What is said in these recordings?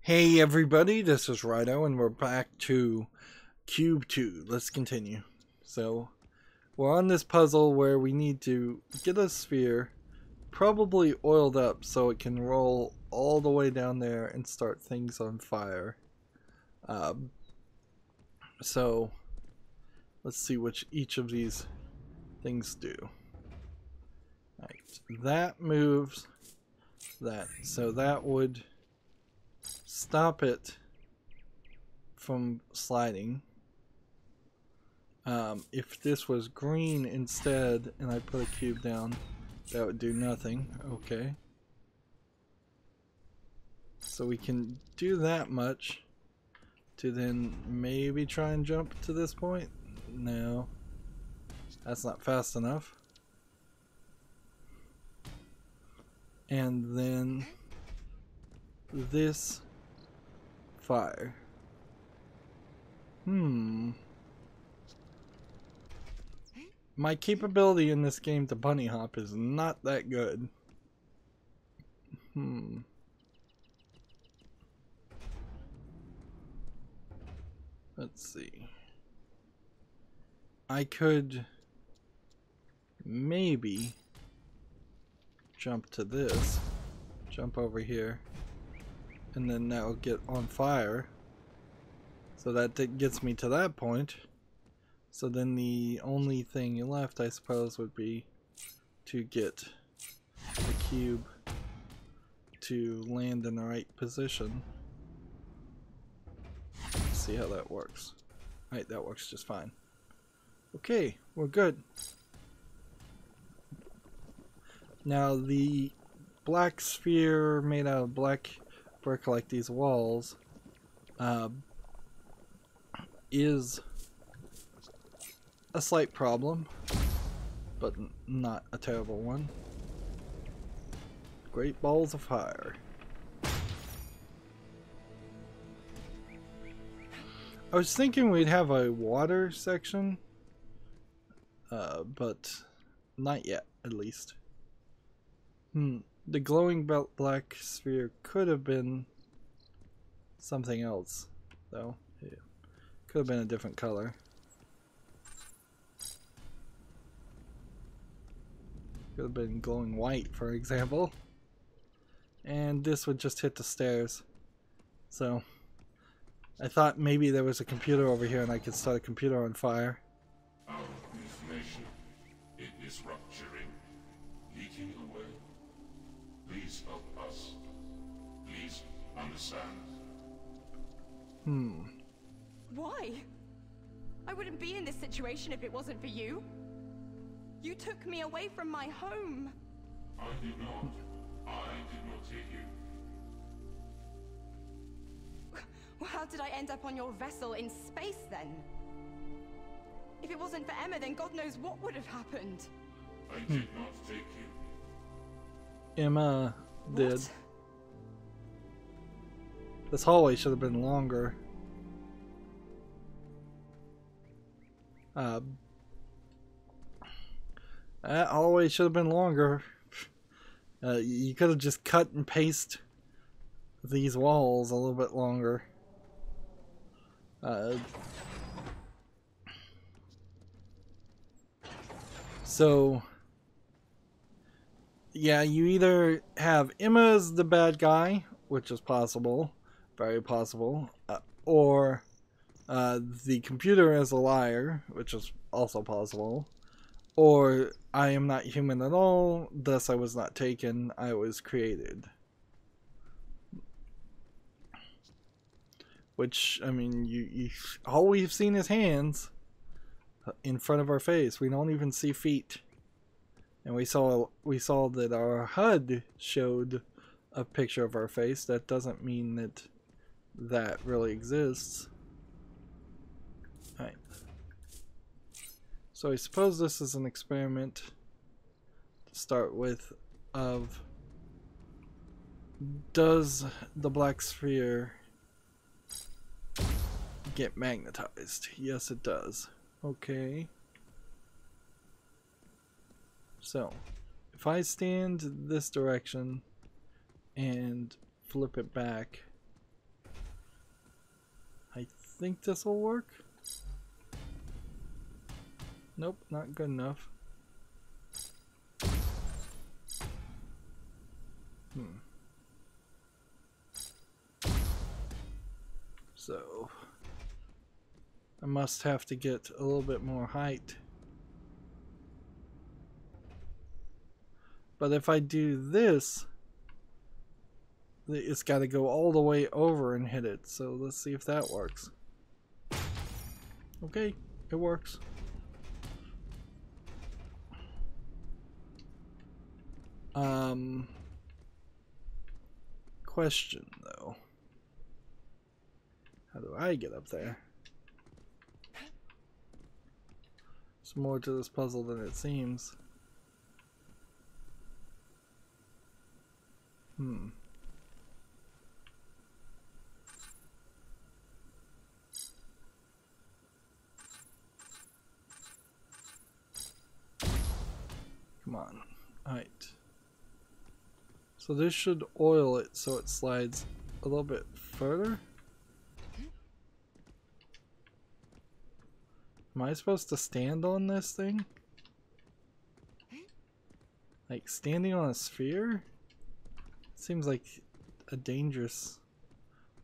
Hey everybody, this is Rydo and we're back to Cube 2. Let's continue. So, we're on this puzzle where we need to get a sphere, probably oiled up so it can roll all the way down there and start things on fire. So, let's see which each of these things do. Right, that moves that, so that would stop it from sliding. If this was green instead and I put a cube down, that would do nothing. Okay. So we can do that much to then maybe try and jump to this point. No, that's not fast enough. And then this fire. My capability in this game to bunny hop is not that good. Let's see. I could maybe jump to this, jump over here, and then that will get on fire. So that gets me to that point. So then the only thing left, I suppose, would be to get the cube to land in the right position. Let's see how that works. Right, that works just fine. Okay, we're good. Now the black sphere made out of black brick like these walls is a slight problem, but not a terrible one. Great balls of fire. I was thinking we'd have a water section, but not yet, at least. The glowing black sphere could have been something else, though. It could have been a different color. Could have been glowing white, for example. And this would just hit the stairs. So, I thought maybe there was a computer over here and I could start a computer on fire. Our information, it is rupturing, leaking away. Please help us. Please understand. Why? I wouldn't be in this situation if it wasn't for you. You took me away from my home. I did not take you. Well, how did I end up on your vessel in space then? If it wasn't for Emma, then God knows what would have happened. I did not take you. Emma did. What? This hallway should have been longer. That hallway should have been longer. You could have just cut and pasted these walls a little bit longer. So, yeah, you either have Emma as the bad guy, which is possible, very possible, or the computer as a liar, which is also possible, or I am not human at all, thus I was not taken, I was created. Which, I mean, all we've seen is hands in front of our face. We don't even see feet. And we saw that our HUD showed a picture of our face. That doesn't mean that really exists. Alright. So I suppose this is an experiment to start with of, does the black sphere get magnetized? Yes, it does. Okay. So, if I stand this direction and flip it back, I think this will work. Nope, not good enough. So I must have to get a little bit more height. But if I do this, it's got to go all the way over and hit it. So let's see if that works. Okay, it works. Question though. How do I get up there? There's more to this puzzle than it seems. Come on. Alright. So this should oil it so it slides a little bit further. Am I supposed to stand on this thing? Like standing on a sphere? Seems like a dangerous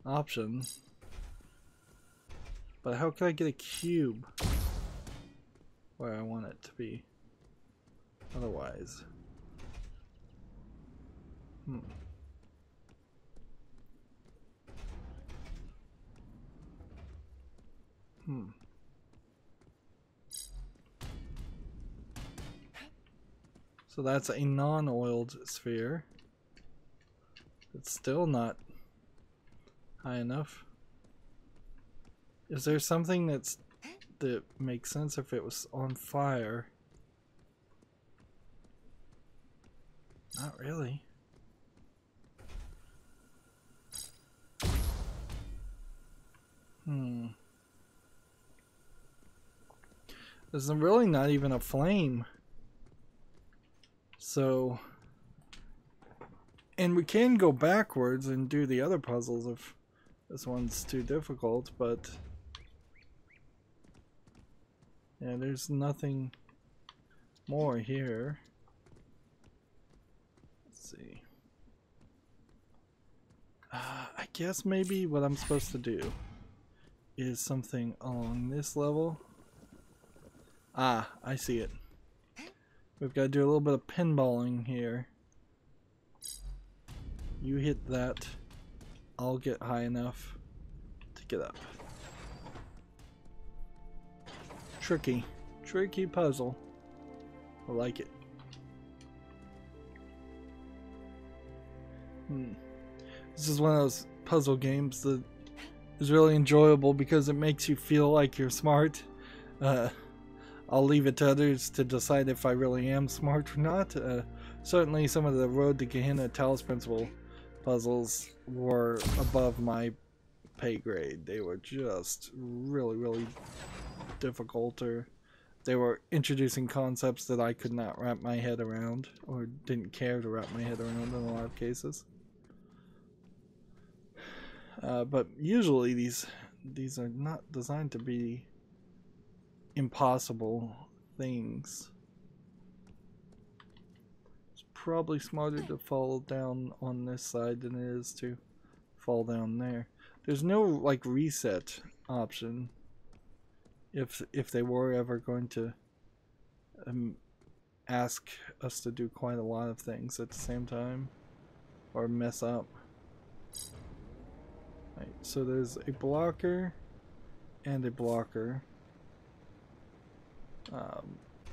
option. But how can I get a cube where I want it to be? Otherwise. So that's a non-oiled sphere. It's still not high enough. Is there something that makes sense if it was on fire? Not really. There's really not even a flame. So, and we can go backwards and do the other puzzles if this one's too difficult, but yeah, there's nothing more here. Let's see. I guess maybe what I'm supposed to do is something along this level. Ah, I see it. We've got to do a little bit of pinballing here. You hit that. I'll get high enough to get up. Tricky. Tricky puzzle. I like it. This is one of those puzzle games that is really enjoyable because it makes you feel like you're smart. I'll leave it to others to decide if I really am smart or not. Certainly some of the Road to Gehenna Talos Principle puzzles were above my pay grade. They were just really, really difficult, or they were introducing concepts that I could not wrap my head around, or didn't care to wrap my head around in a lot of cases. But usually these are not designed to be impossible things. It's probably smarter to fall down on this side than it is to fall down there. There's no like reset option if they were ever going to ask us to do quite a lot of things at the same time or mess up. Right, so there's a blocker and a blocker.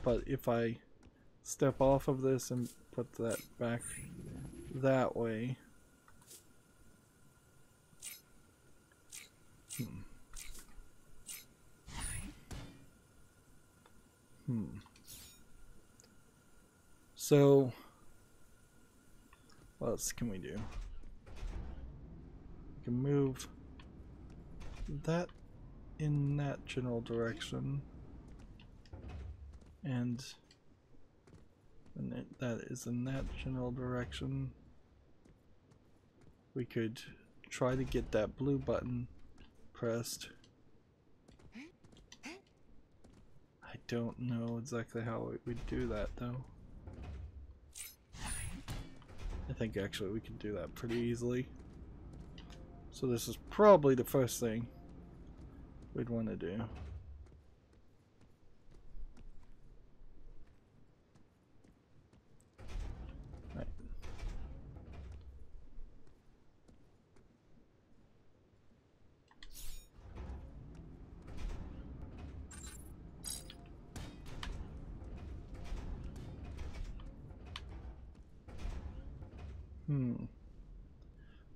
But if I step off of this and put that back that way, So what else can we do? We can move that in that general direction. And that is in that general direction. We could try to get that blue button pressed. I don't know exactly how we would do that though. I think actually we can do that pretty easily. So this is probably the first thing we'd want to do. Right.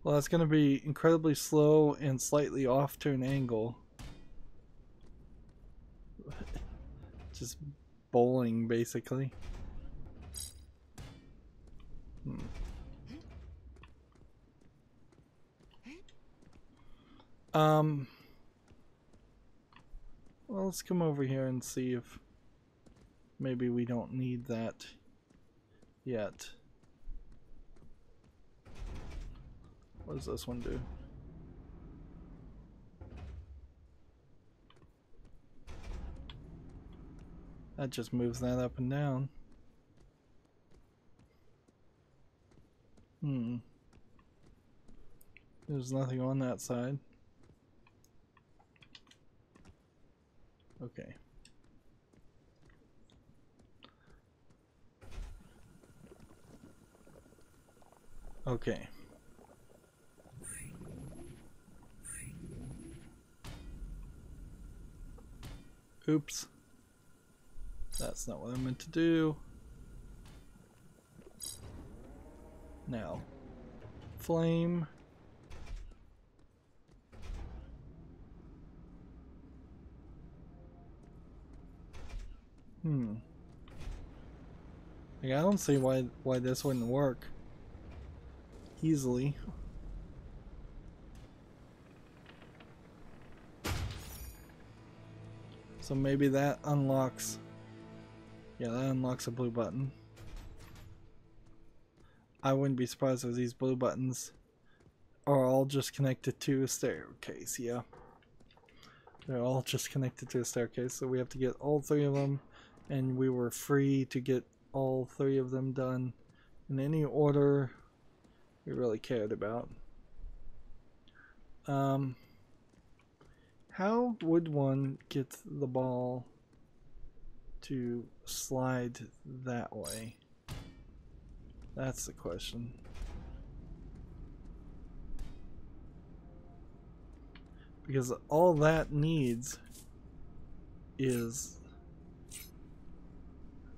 Well, that's going to be incredibly slow and slightly off to an angle. Just bowling, basically. Well, let's come over here and see if maybe we don't need that yet. What does this one do? That just moves that up and down. There's nothing on that side. Okay. Okay. Oops. That's not what I meant to do. Now, flame. Like, I don't see why this wouldn't work easily. So maybe that unlocks. Yeah, that unlocks a blue button. I wouldn't be surprised if these blue buttons are all just connected to a staircase. Yeah, they're all just connected to a staircase, so we have to get all three of them, and we were free to get all three of them done in any order we really cared about. How would one get the ball to slide that way? That's the question. Because all that needs is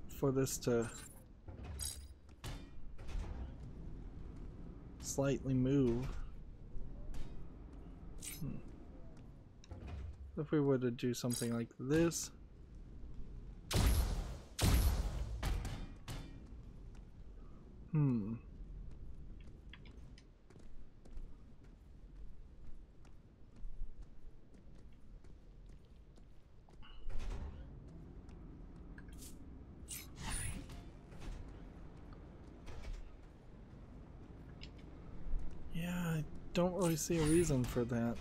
for this to slightly move. If we were to do something like this. Yeah, I don't really see a reason for that.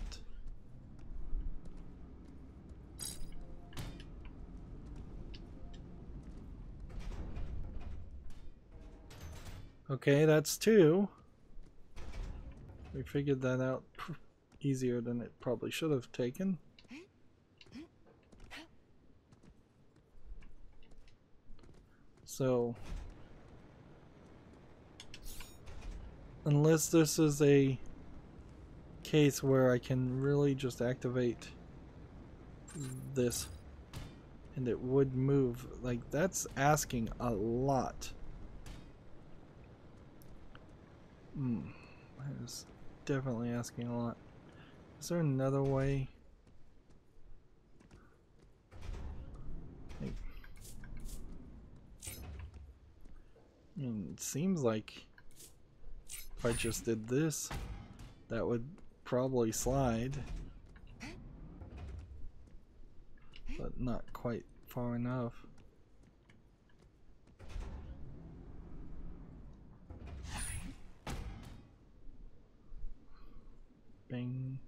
Okay, that's two. We figured that out easier than it probably should have taken. So, unless this is a case where I can really just activate this and it would move, like, that's asking a lot. That is definitely asking a lot. Is there another way? Like, I mean, it seems like if I just did this, that would probably slide. But not quite far enough. Bing.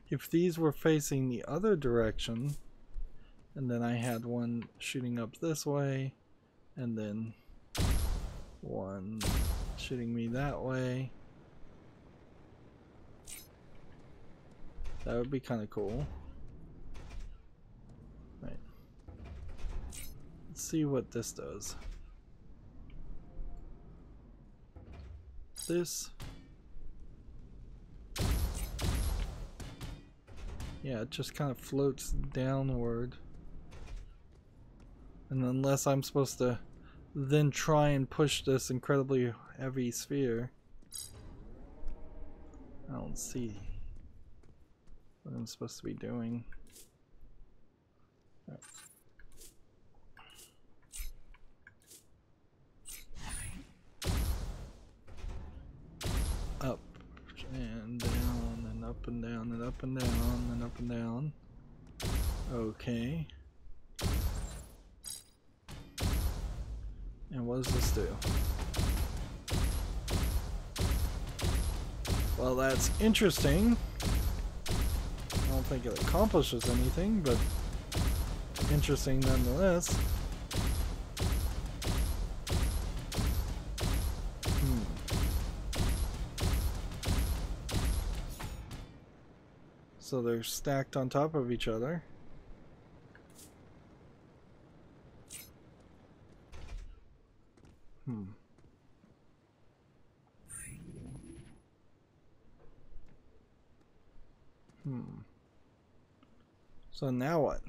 if these were facing the other direction, and then I had one shooting up this way, and then one shooting me that way, that would be kind of cool. Right. Let's see what this does. This. Yeah, it just kind of floats downward. And unless I'm supposed to then try and push this incredibly heavy sphere, I don't see what I'm supposed to be doing. Right. Up and down and up and down and up and down and up and down. Okay. And what does this do? Well, that's interesting. I don't think it accomplishes anything, but interesting nonetheless. So they're stacked on top of each other. So now what?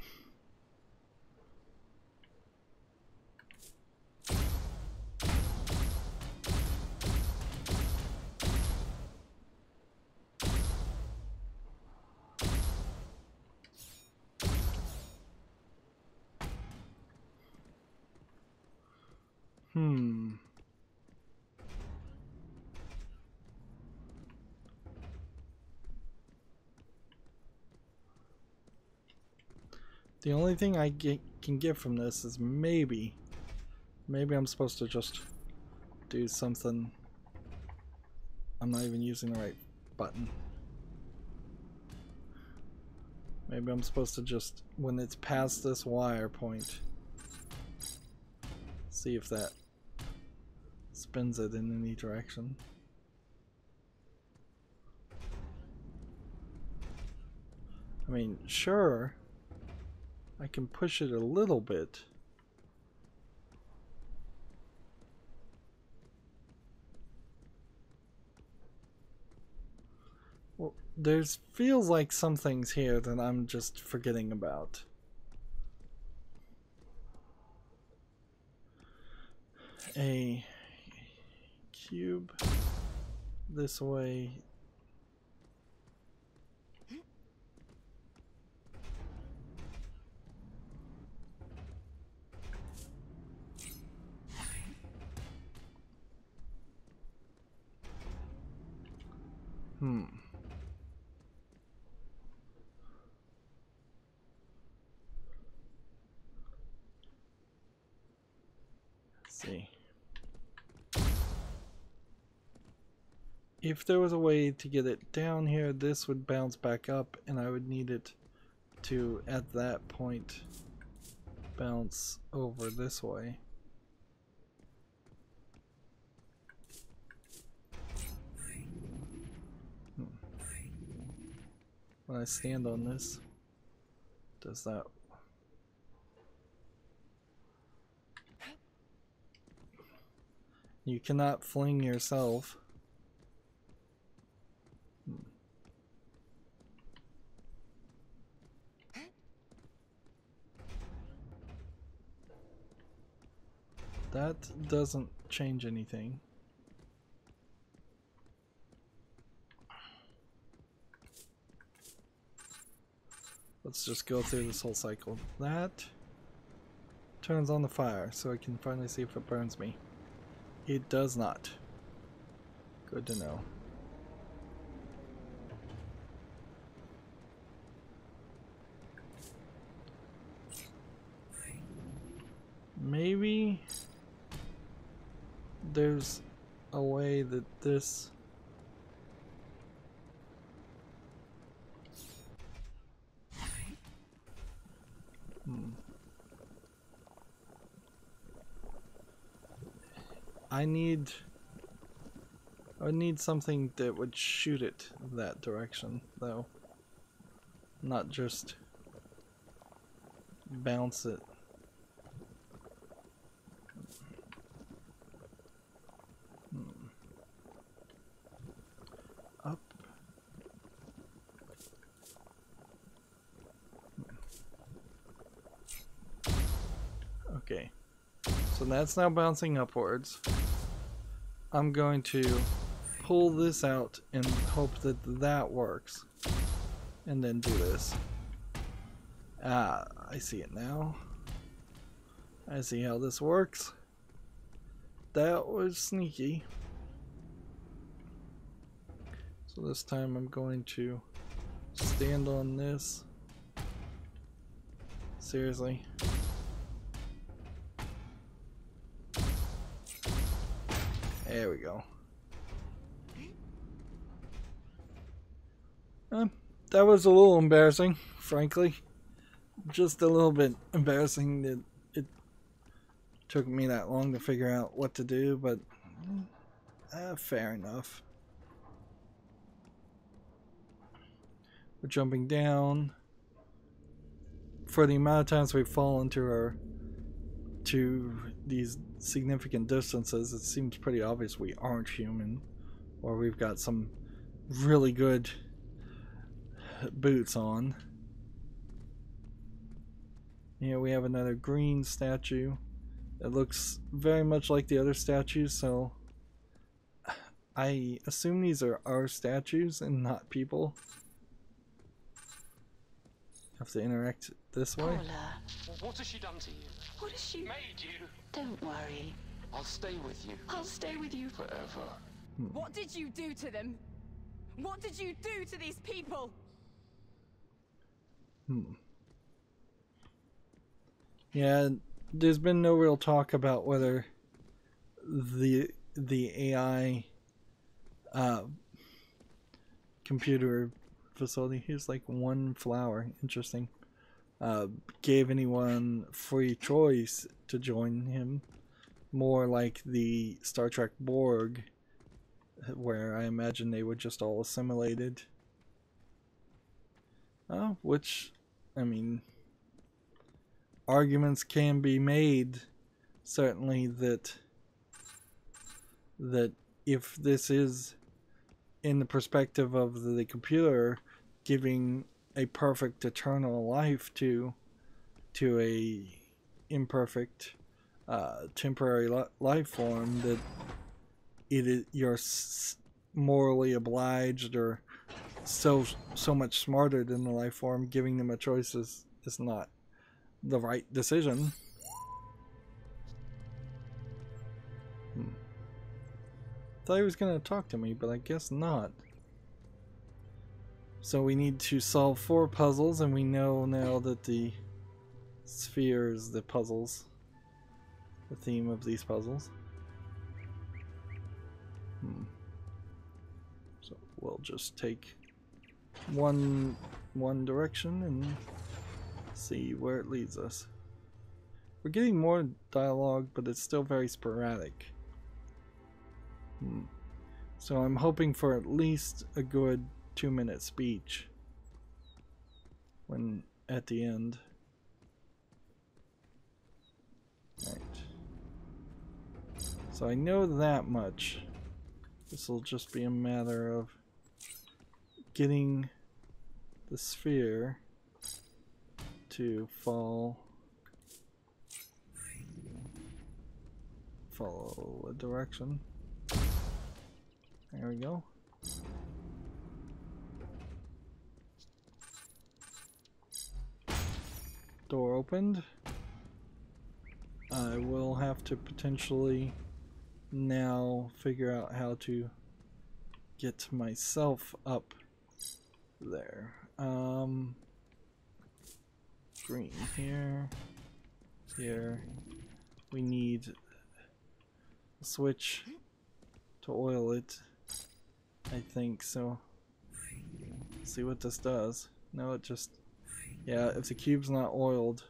The only thing I can get from this is maybe I'm supposed to just do something. I'm not even using the right button. Maybe I'm supposed to just, when it's past this wire point, see if that spins it in any direction. I mean, sure, I can push it a little bit. Well, there's feels like some things here that I'm just forgetting about. A cube this way. Let's see. If there was a way to get it down here, this would bounce back up, and I would need it to, at that point, bounce over this way. When I stand on this, does that? You cannot fling yourself. That doesn't change anything. Let's just go through this whole cycle. That turns on the fire, so I can finally see if it burns me. It does not. Good to know. Maybe there's a way that this I would need something that would shoot it that direction, though. Not just bounce it. Up. Okay. So that's now bouncing upwards. I'm going to pull this out and hope that that works. And then do this. Ah, I see it now. I see how this works. That was sneaky. So this time I'm going to stand on this. Seriously. There we go. That was a little embarrassing, frankly. Just a little bit embarrassing that it took me that long to figure out what to do, but fair enough. We're jumping down. For the amount of times we've fallen to these significant distances, it seems pretty obvious we aren't human, or we've got some really good boots on. Here we have another green statue. It looks very much like the other statues, so I assume these are our statues and not people. Have to interact this way. Paula, What has she done to you? what has she... Made you? Don't worry. I'll stay with you I'll stay with you. forever. What did you do to them? What did you do to these people? Yeah, there's been no real talk about whether the AI computer facility, here's like one flower, interesting, gave anyone free choice to join him, more like the Star Trek Borg, where I imagine they were just all assimilated. Which, I mean, arguments can be made, certainly, that if this is in the perspective of the computer giving a perfect eternal life to a imperfect temporary life form, that you're morally obliged or so much smarter than the life form, giving them a choice is not the right decision. Thought he was gonna talk to me, but I guess not. So we need to solve 4 puzzles, and we know now that the sphere is the puzzles, the theme of these puzzles. So we'll just take one direction and see where it leads us. We're getting more dialogue, but it's still very sporadic. So I'm hoping for at least a good 2-minute speech when at the end. Right. So I know that much. This will just be a matter of getting the sphere to follow a direction. There we go. Door opened. I will have to potentially now figure out how to get myself up there. Green here. Here. We need a switch to oil it, I think, so let's see what this does. No, it just, yeah, if the cube's not oiled,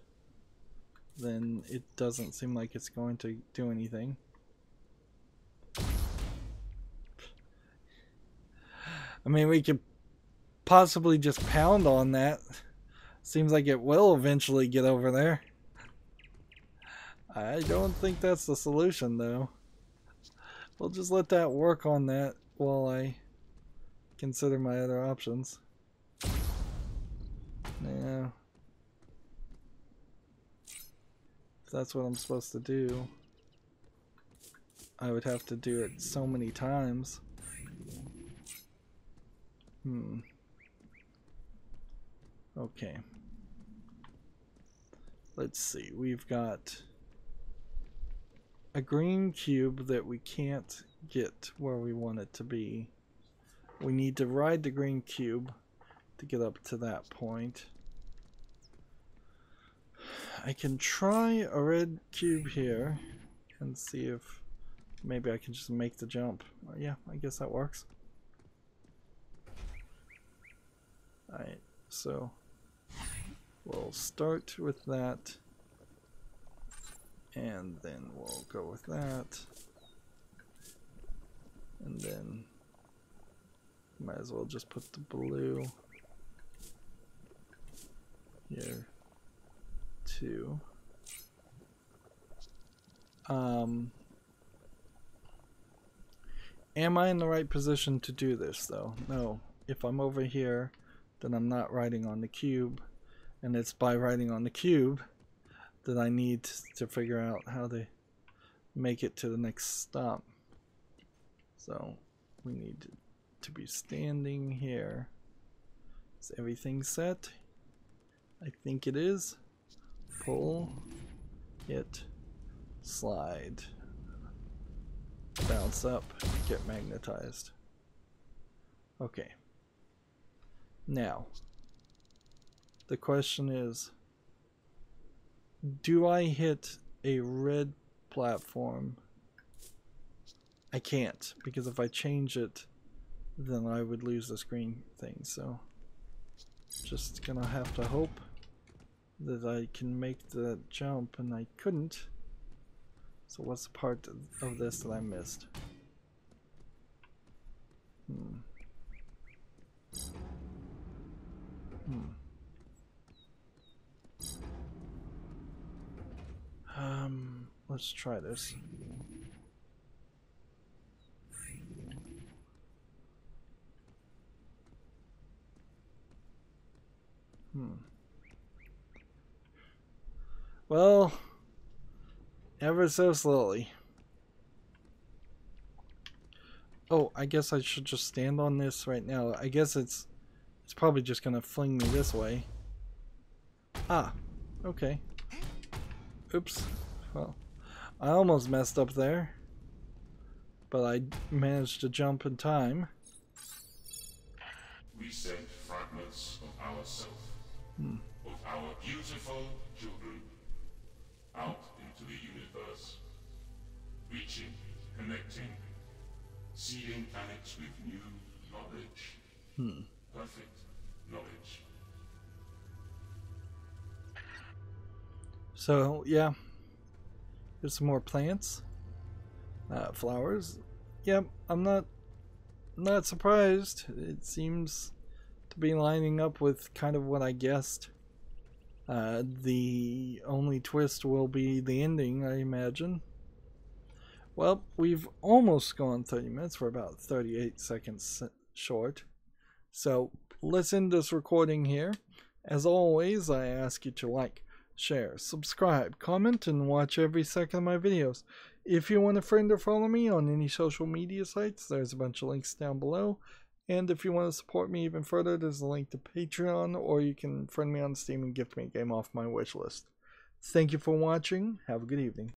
then it doesn't seem like it's going to do anything. I mean, we could possibly just pound on that. Seems like it will eventually get over there. I don't think that's the solution, though. We'll just let that work on that while I consider my other options. Yeah. If that's what I'm supposed to do, I would have to do it so many times. Okay. Let's see. We've got a green cube that we can't get where we want it to be. We need to ride the green cube to get up to that point. I can try a red cube here and see if maybe I can just make the jump. Yeah, I guess that works. Alright, so we'll start with that, and then we'll go with that, and then might as well just put the blue here too. Am I in the right position to do this though? No. If I'm over here, then I'm not riding on the cube, and it's by riding on the cube that I need to figure out how to make it to the next stop. So we need to be standing here. Is everything set? I think it is. Pull, hit, slide, bounce up, get magnetized. Okay. Now, the question is, do I hit a red platform? I can't, because if I change it, then I would lose this green thing. So, just gonna have to hope that I can make the jump, and I couldn't. So what's the part of this that I missed? Let's try this. Well, ever so slowly. Oh, I guess I should just stand on this right now. I guess it's probably just gonna fling me this way. Ah, okay. Oops. Well, I almost messed up there, but I managed to jump in time. We sent fragments of ourselves, of our beautiful children, out into the universe, reaching, connecting, seeding planets with new knowledge. Perfect knowledge. So yeah, there's some more plants, flowers. Yep, I'm not surprised. It seems to be lining up with kind of what I guessed. The only twist will be the ending, I imagine. Well, we've almost gone 30 minutes. We're about 38 seconds short. So let's end this recording here. As always, I ask you to like, share, subscribe, comment, and watch every second of my videos. If you want to friend or follow me on any social media sites, there's a bunch of links down below. And if you want to support me even further, there's a link to Patreon, or you can friend me on Steam and gift me a game off my wish list. Thank you for watching. Have a good evening.